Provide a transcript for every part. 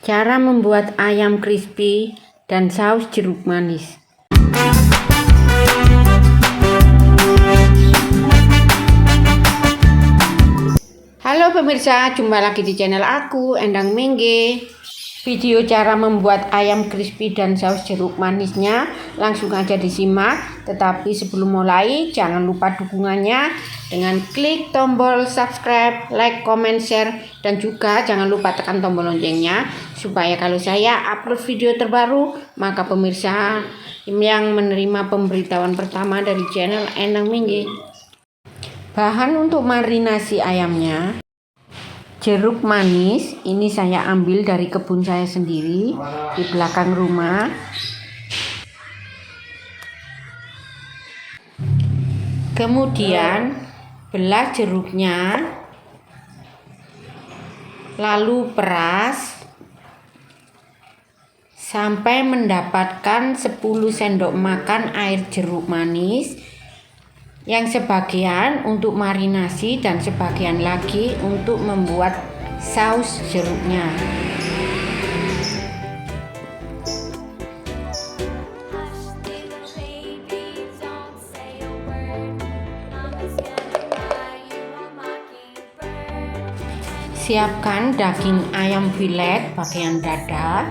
Cara membuat ayam crispy dan saus jeruk manis. Halo pemirsa, jumpa lagi di channel aku, Endang Mengge. Video cara membuat ayam crispy dan saus jeruk manisnya langsung aja disimak. Tetapi sebelum mulai, jangan lupa dukungannya dengan klik tombol subscribe, like, comment, share, dan juga jangan lupa tekan tombol loncengnya supaya kalau saya upload video terbaru, maka pemirsa yang menerima pemberitahuan pertama dari channel Endang Mengge. Bahan untuk marinasi ayamnya: jeruk manis, ini saya ambil dari kebun saya sendiri di belakang rumah. Kemudian belah jeruknya, lalu peras sampai mendapatkan 10 sendok makan air jeruk manis, yang sebagian untuk marinasi dan sebagian lagi untuk membuat saus jeruknya. Siapkan daging ayam filet bagian dada.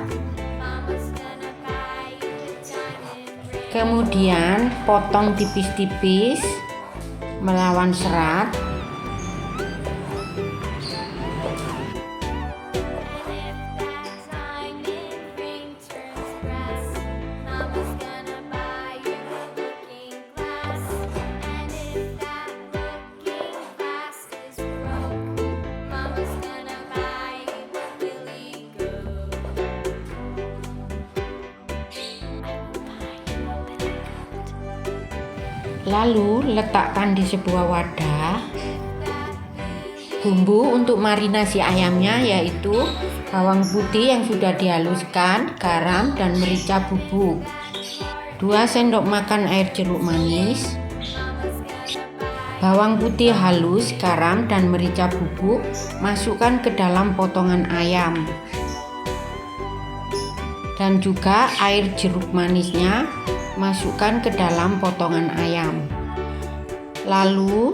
Kemudian potong tipis-tipis melawan serat. Lalu letakkan di sebuah wadah bumbu untuk marinasi ayamnya, yaitu bawang putih yang sudah dihaluskan, garam dan merica bubuk, 2 sendok makan air jeruk manis, bawang putih halus, garam dan merica bubuk masukkan ke dalam potongan ayam, dan juga air jeruk manisnya masukkan ke dalam potongan ayam. Lalu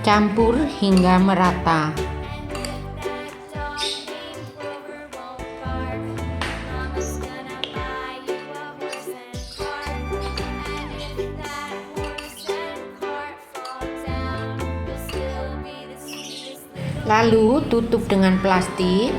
campur hingga merata. Lalu tutup dengan plastik.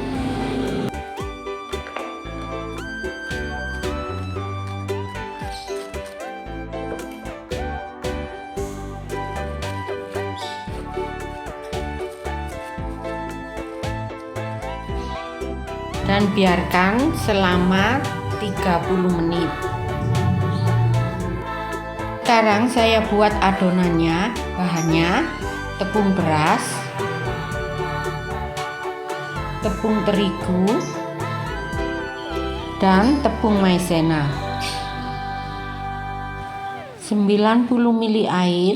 Dan biarkan selama 30 menit. Sekarang saya buat adonannya. Bahannya tepung beras, tepung terigu, dan tepung maizena. 90 ml air.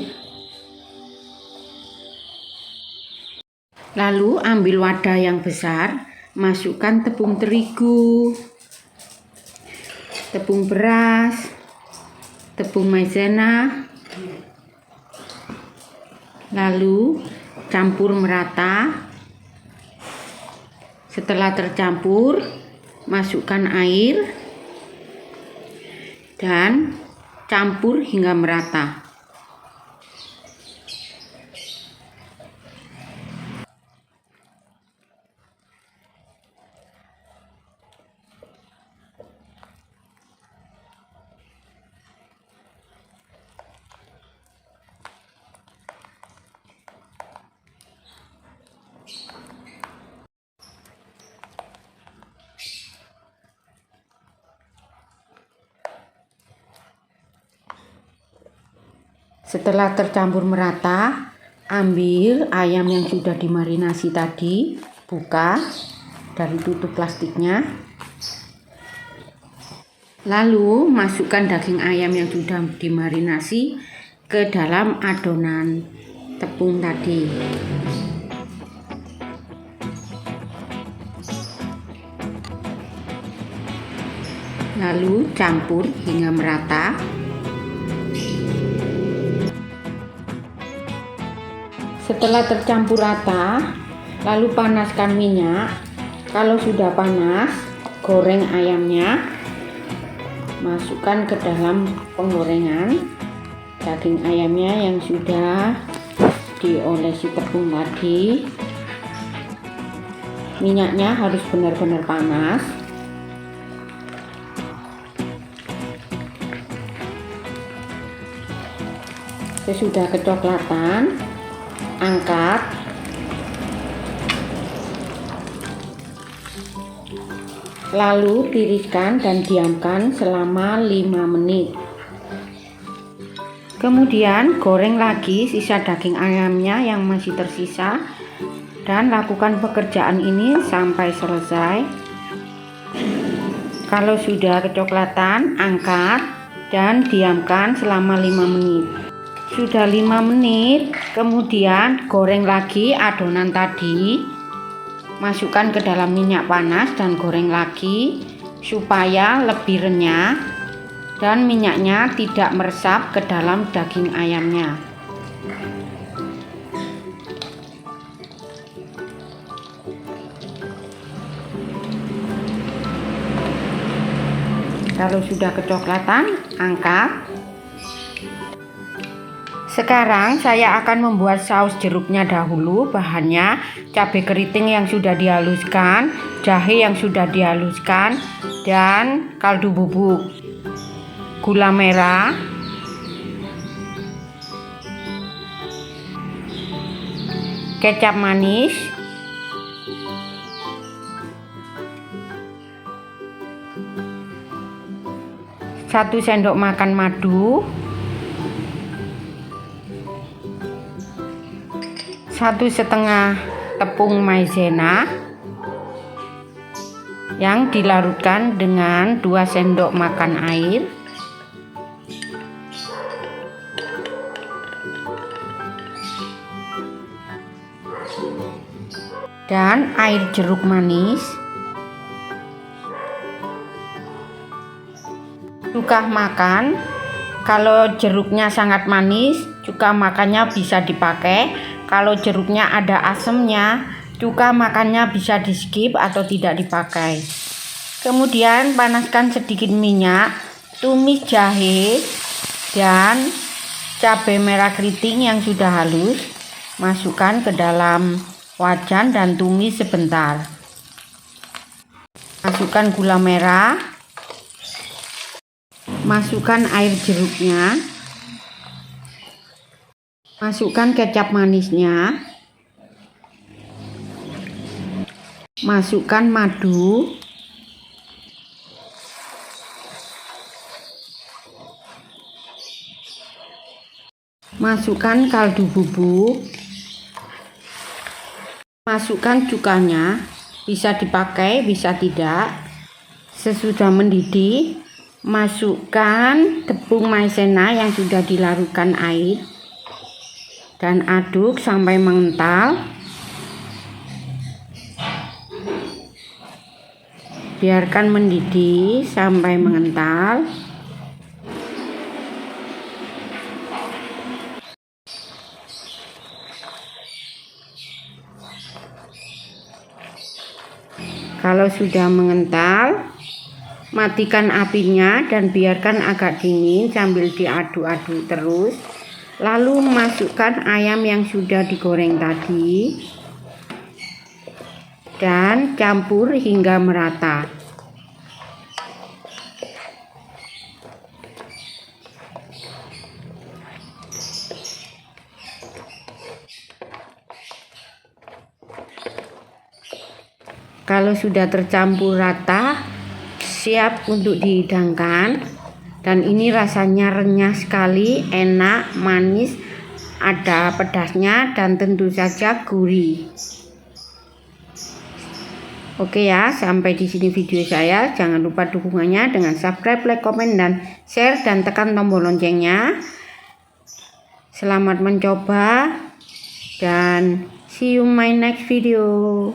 Lalu ambil wadah yang besar, masukkan tepung terigu, tepung beras, tepung maizena, lalu campur merata. Setelah tercampur, masukkan air dan campur hingga merata. Setelah tercampur merata, ambil ayam yang sudah dimarinasi tadi, buka dari tutup plastiknya. Lalu masukkan daging ayam yang sudah dimarinasi ke dalam adonan tepung tadi. lalu campur hingga merata. Setelah tercampur rata, lalu panaskan minyak. Kalau sudah panas, goreng ayamnya. Masukkan ke dalam penggorengan daging ayamnya yang sudah diolesi tepung tadi. Minyaknya harus benar-benar panas. Sesudah kecoklatan, angkat. Lalu tiriskan dan diamkan selama 5 menit. Kemudian goreng lagi sisa daging ayamnya yang masih tersisa dan lakukan pekerjaan ini sampai selesai. Kalau sudah kecoklatan, angkat dan diamkan selama 5 menit. Sudah 5 menit, kemudian goreng lagi adonan tadi. Masukkan ke dalam minyak panas dan goreng lagi supaya lebih renyah dan minyaknya tidak meresap ke dalam daging ayamnya. Kalau sudah kecoklatan, angkat. Sekarang saya akan membuat saus jeruknya dahulu. Bahannya cabai keriting yang sudah dihaluskan, jahe yang sudah dihaluskan, dan kaldu bubuk, gula merah, kecap manis, satu sendok makan madu, 1,5 tepung maizena yang dilarutkan dengan 2 sendok makan air, dan air jeruk manis. Cuka makan, kalau jeruknya sangat manis, cuka makannya bisa dipakai. Kalau jeruknya ada asemnya, cuka makannya bisa di skip atau tidak dipakai. Kemudian panaskan sedikit minyak, tumis jahe dan cabai merah keriting yang sudah halus. Masukkan ke dalam wajan dan tumis sebentar. Masukkan gula merah. Masukkan air jeruknya, masukkan kecap manisnya, masukkan madu, masukkan kaldu bubuk, masukkan cukanya, bisa dipakai bisa tidak. Sesudah mendidih, masukkan tepung maizena yang sudah dilarutkan air dan aduk sampai mengental. Biarkan mendidih sampai mengental. Kalau sudah mengental, matikan apinya dan biarkan agak dingin sambil diaduk-aduk terus. Lalu masukkan ayam yang sudah digoreng tadi dan campur hingga merata. Kalau sudah tercampur rata, siap untuk dihidangkan. Dan ini rasanya renyah sekali, enak, manis, ada pedasnya dan tentu saja gurih. Oke ya, sampai di sini video saya. Jangan lupa dukungannya dengan subscribe, like, komen, dan share, dan tekan tombol loncengnya. Selamat mencoba dan see you my next video.